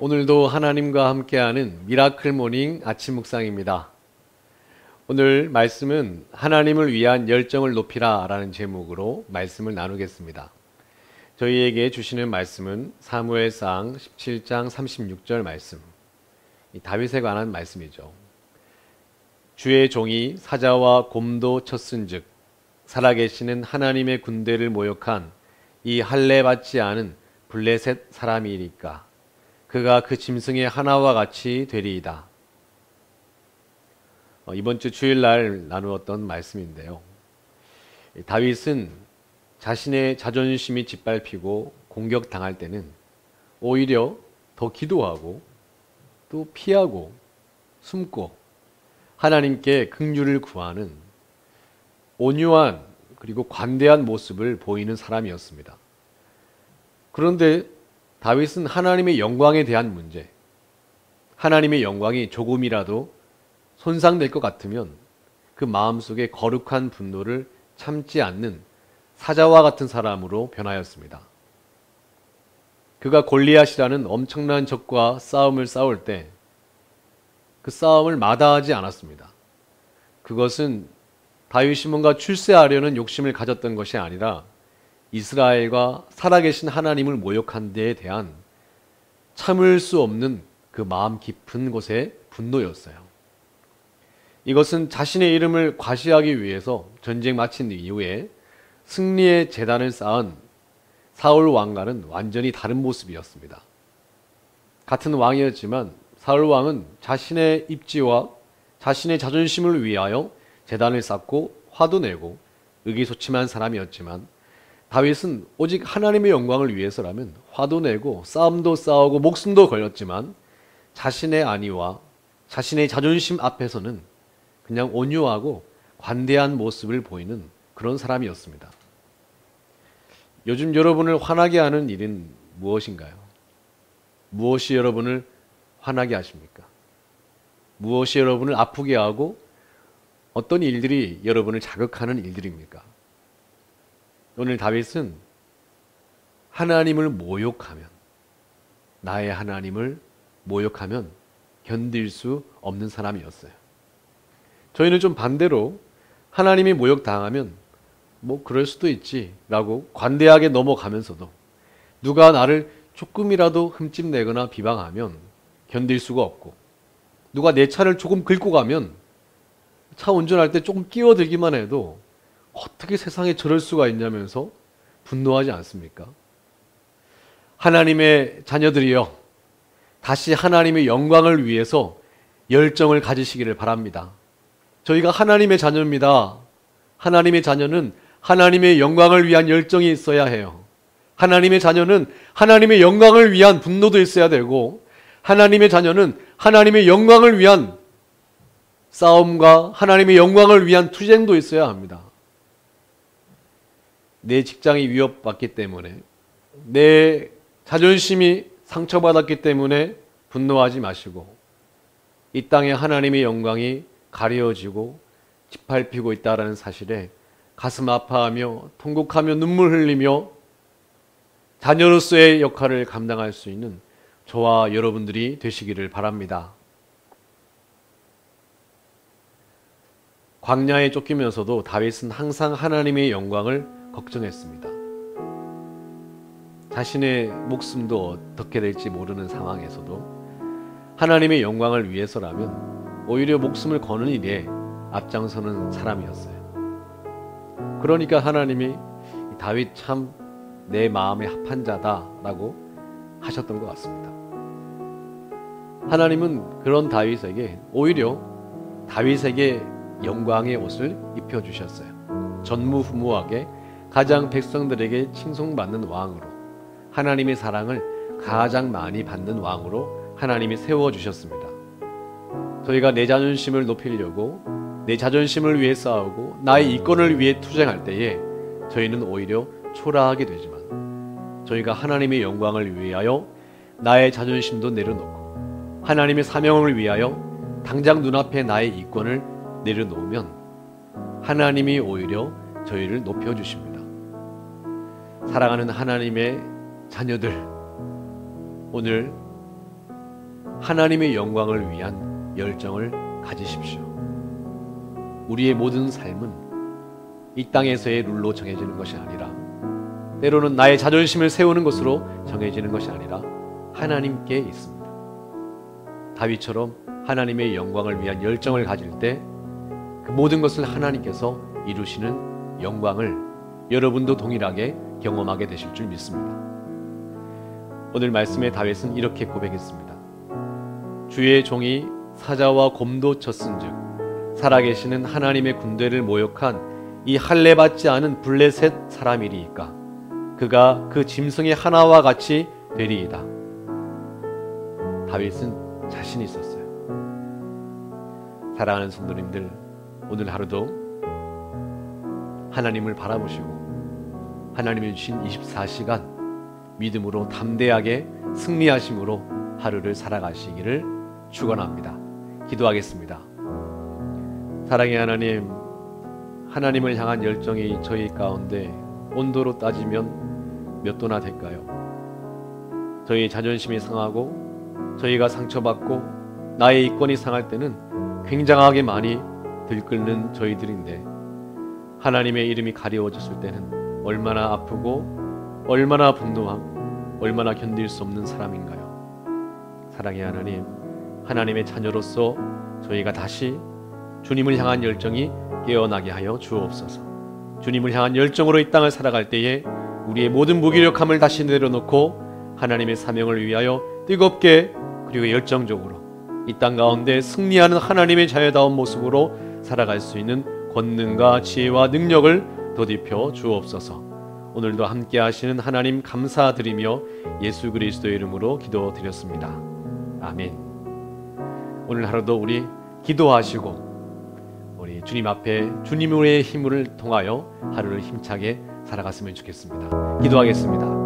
오늘도 하나님과 함께하는 미라클 모닝 아침 묵상입니다. 오늘 말씀은 하나님을 위한 열정을 높이라 라는 제목으로 말씀을 나누겠습니다. 저희에게 주시는 말씀은 사무엘상 17장 36절 말씀, 다윗에 관한 말씀이죠. 주의 종이 사자와 곰도 쳤은즉 살아계시는 하나님의 군대를 모욕한 이 할례 받지 않은 블레셋 사람이니까 그가 그 짐승의 하나와 같이 되리이다. 이번 주 주일날 나누었던 말씀인데요. 다윗은 자신의 자존심이 짓밟히고 공격당할 때는 오히려 더 기도하고 또 피하고 숨고 하나님께 긍휼을 구하는 온유한 그리고 관대한 모습을 보이는 사람이었습니다. 그런데 다윗은 하나님의 영광에 대한 문제, 하나님의 영광이 조금이라도 손상될 것 같으면 그 마음속에 거룩한 분노를 참지 않는 사자와 같은 사람으로 변하였습니다. 그가 골리앗이라는 엄청난 적과 싸움을 싸울 때 그 싸움을 마다하지 않았습니다. 그것은 다윗이 뭔가 출세하려는 욕심을 가졌던 것이 아니라 이스라엘과 살아계신 하나님을 모욕한 데에 대한 참을 수 없는 그 마음 깊은 곳의 분노였어요. 이것은 자신의 이름을 과시하기 위해서 전쟁 마친 이후에 승리의 제단을 쌓은 사울 왕과는 완전히 다른 모습이었습니다. 같은 왕이었지만 사울 왕은 자신의 입지와 자신의 자존심을 위하여 제단을 쌓고 화도 내고 의기소침한 사람이었지만 다윗은 오직 하나님의 영광을 위해서라면 화도 내고 싸움도 싸우고 목숨도 걸렸지만 자신의 안위와 자신의 자존심 앞에서는 그냥 온유하고 관대한 모습을 보이는 그런 사람이었습니다. 요즘 여러분을 화나게 하는 일은 무엇인가요? 무엇이 여러분을 화나게 하십니까? 무엇이 여러분을 아프게 하고 어떤 일들이 여러분을 자극하는 일들입니까? 오늘 다윗은 하나님을 모욕하면, 나의 하나님을 모욕하면 견딜 수 없는 사람이었어요. 저희는 좀 반대로 하나님이 모욕당하면 뭐 그럴 수도 있지 라고 관대하게 넘어가면서도 누가 나를 조금이라도 흠집내거나 비방하면 견딜 수가 없고, 누가 내 차를 조금 긁고 가면 차 운전할 때 조금 끼어들기만 해도 어떻게 세상에 저럴 수가 있냐면서 분노하지 않습니까? 하나님의 자녀들이여, 다시 하나님의 영광을 위해서 열정을 가지시기를 바랍니다. 저희가 하나님의 자녀입니다. 하나님의 자녀는 하나님의 영광을 위한 열정이 있어야 해요. 하나님의 자녀는 하나님의 영광을 위한 분노도 있어야 되고, 하나님의 자녀는 하나님의 영광을 위한 싸움과 하나님의 영광을 위한 투쟁도 있어야 합니다. 내 직장이 위협받기 때문에, 내 자존심이 상처받았기 때문에 분노하지 마시고, 이 땅에 하나님의 영광이 가려지고 짓밟히고 있다는 사실에 가슴 아파하며 통곡하며 눈물 흘리며 자녀로서의 역할을 감당할 수 있는 저와 여러분들이 되시기를 바랍니다. 광야에 쫓기면서도 다윗은 항상 하나님의 영광을 걱정했습니다. 자신의 목숨도 어떻게 될지 모르는 상황에서도 하나님의 영광을 위해서라면 오히려 목숨을 거는 일에 앞장서는 사람이었어요. 그러니까 하나님이 다윗 참 내 마음에 합한 자다라고 하셨던 것 같습니다. 하나님은 그런 다윗에게 오히려 다윗에게 영광의 옷을 입혀주셨어요. 전무후무하게 가장 백성들에게 칭송받는 왕으로, 하나님의 사랑을 가장 많이 받는 왕으로 하나님이 세워주셨습니다. 저희가 내 자존심을 높이려고 내 자존심을 위해 싸우고 나의 이권을 위해 투쟁할 때에 저희는 오히려 초라하게 되지만, 저희가 하나님의 영광을 위하여 나의 자존심도 내려놓고 하나님의 사명을 위하여 당장 눈앞에 나의 이권을 내려놓으면 하나님이 오히려 저희를 높여주십니다. 사랑하는 하나님의 자녀들, 오늘 하나님의 영광을 위한 열정을 가지십시오. 우리의 모든 삶은 이 땅에서의 룰로 정해지는 것이 아니라, 때로는 나의 자존심을 세우는 것으로 정해지는 것이 아니라 하나님께 있습니다. 다윗처럼 하나님의 영광을 위한 열정을 가질 때 그 모든 것을 하나님께서 이루시는 영광을 여러분도 동일하게 경험하게 되실 줄 믿습니다. 오늘 말씀의 다윗은 이렇게 고백했습니다. 주의 종이 사자와 곰도 쳤은즉 살아계시는 하나님의 군대를 모욕한 이 할례받지 않은 블레셋 사람이리이까 그가 그 짐승의 하나와 같이 되리이다. 다윗은 자신이 있었어요. 사랑하는 성도님들, 오늘 하루도 하나님을 바라보시고 하나님이 주신 24시간 믿음으로 담대하게 승리하심으로 하루를 살아가시기를 축원합니다. 기도하겠습니다. 사랑의 하나님, 하나님을 향한 열정이 저희 가운데 온도로 따지면 몇 도나 될까요? 저희 자존심이 상하고 저희가 상처받고 나의 이권이 상할 때는 굉장하게 많이 들끓는 저희들인데, 하나님의 이름이 가리워졌을 때는 얼마나 아프고 얼마나 분노하고 얼마나 견딜 수 없는 사람인가요? 사랑의 하나님, 하나님의 자녀로서 저희가 다시 주님을 향한 열정이 깨어나게 하여 주옵소서. 주님을 향한 열정으로 이 땅을 살아갈 때에 우리의 모든 무기력함을 다시 내려놓고 하나님의 사명을 위하여 뜨겁게 그리고 열정적으로 이 땅 가운데 승리하는 하나님의 자녀다운 모습으로 살아갈 수 있는 권능과 지혜와 능력을 덧입혀 주옵소서. 오늘도 함께 하시는 하나님 감사드리며 예수 그리스도의 이름으로 기도드렸습니다. 아멘. 오늘 하루도 우리 기도하시고 우리 주님 앞에 주님의 힘을 통하여 하루를 힘차게 살아갔으면 좋겠습니다. 기도하겠습니다.